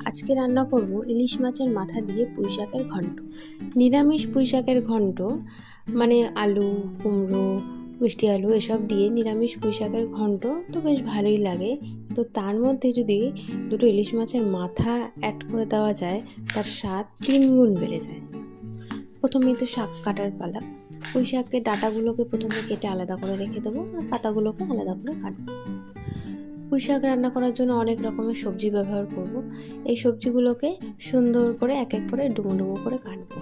আজকে রান্না করব ইলিশ মাছের মাথা দিয়ে পুঁইশাকের ঘন্ট। নিরামিষ পুঁইশাকের ঘন্ট মানে আলু, কুমড়ো, মিষ্টি আলু এসব দিয়ে নিরামিষ পুঁইশাকের ঘন্ট তো বেশ ভালোই লাগে। তো তার মধ্যে যদি দুটো ইলিশ মাছের মাথা অ্যাড করে দেওয়া যায়, তার স্বাদ 3 গুণ বেড়ে যায়। প্রথমেই তো শাক কাটার পালা। পুঁইশাকের ডাঁটাগুলোকে প্রথমে কেটে আলাদা করে রেখে দেবো, আর পাতাগুলোকে আলাদা করে কাটবো। পুঁইশাক রান্না করার জন্য অনেক রকমের সবজি ব্যবহার করব। এই সবজিগুলোকে সুন্দর করে এক এক করে ডুমো ডুমো করে কাটবো।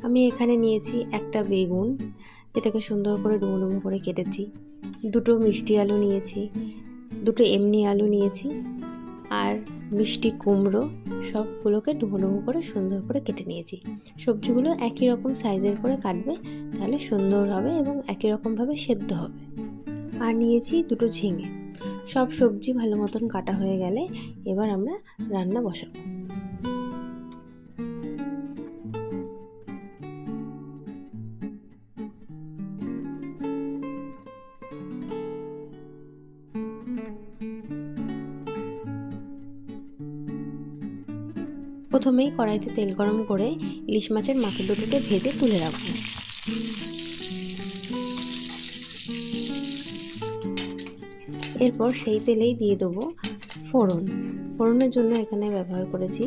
আমি এখানে নিয়েছি একটা বেগুন, যেটাকে সুন্দর করে ডুমো ডুমো করে কেটেছি। দুটো মিষ্টি আলু নিয়েছি, দুটো এমনি আলু নিয়েছি, আর মিষ্টি কুমড়ো, সবগুলোকে ডুমো ডুমো করে সুন্দর করে কেটে নিয়েছি। সবজিগুলো একই রকম সাইজের করে কাটবে, তাহলে সুন্দর হবে এবং একই রকমভাবে সেদ্ধ হবে। আর নিয়েছি দুটো ঝিঙে। সব সবজি ভালো মতন কাটা হয়ে গেলে এবার আমরা রান্না বসাবো। প্রথমেই কড়াইতে তেল গরম করে ইলিশ মাছের মাথা দুটোকে ভেজে তুলে রাখবো। এরপর সেই তেলেই দিয়ে দেবো ফোড়ন। ফোড়নের জন্য এখানে ব্যবহার করেছি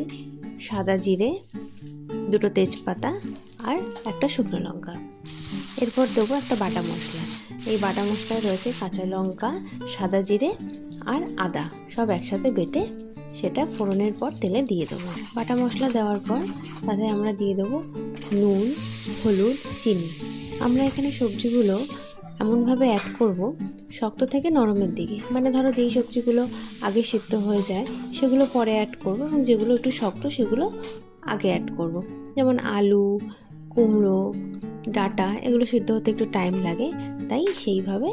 সাদা জিরে, দুটো তেজপাতা আর একটা শুকনো লঙ্কা। এরপর দেবো একটা বাটা মশলা। এই বাটা মশলায় রয়েছে কাঁচা লঙ্কা, সাদা জিরে আর আদা, সব একসাথে বেটে সেটা ফোড়নের পর তেলে দিয়ে দেবো। বাটা মশলা দেওয়ার পর তাতে আমরা দিয়ে দেবো নুন, হলুদ, চিনি। আমরা এখানে সবজিগুলো এমনভাবে অ্যাড করব শক্ত থেকে নরমের দিকে, মানে ধরো যেই সবজিগুলো আগে সিদ্ধ হয়ে যায় সেগুলো পরে অ্যাড করব, এবং যেগুলো একটু শক্ত সেগুলো আগে অ্যাড করব। যেমন আলু, কুমড়ো, ডাঁটা এগুলো সিদ্ধ হতে একটু টাইম লাগে, তাই সেইভাবে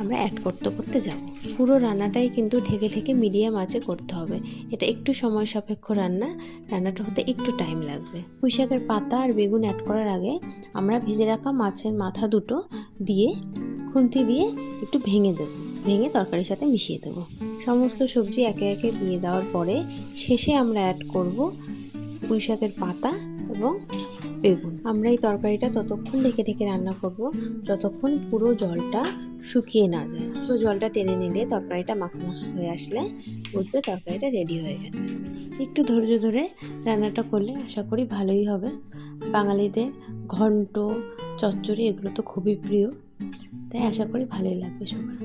আমরা অ্যাড করতে করতে যাব। পুরো রান্নাটাই কিন্তু ঢেকে ঢেকে মিডিয়াম আঁচে করতে হবে। এটা একটু সময় সাপেক্ষ রান্না, রান্নাটা হতে একটু টাইম লাগবে। পুঁইশাকের পাতা আর বেগুন অ্যাড করার আগে আমরা ভেজে রাখা মাছের মাথা দুটো দিয়ে খুন্তি দিয়ে একটু ভেঙে দেবো, ভেঙে তরকারির সাথে মিশিয়ে দেবো। সমস্ত সবজি একে একে দিয়ে দেওয়ার পরে শেষে আমরা অ্যাড করব পুঁইশাকের পাতা এবং বেগুন। আমরা এই তরকারিটা ততক্ষণ ঢেকে ঢেকে রান্না করব যতক্ষণ পুরো জলটা শুকিয়ে না যায়। পুরো জলটা টেনে নিলে তরকারিটা মাখা মাখা হয়ে আসলে বুঝবে তরকারিটা রেডি হয়ে গেছে। একটু ধৈর্য ধরে রান্নাটা করলে আশা করি ভালোই হবে। বাঙালিদের ঘন্ট, চচ্চড়ি এগুলো তো খুবই প্রিয়, তাই আশা করি ভালোই লাগবে সবার।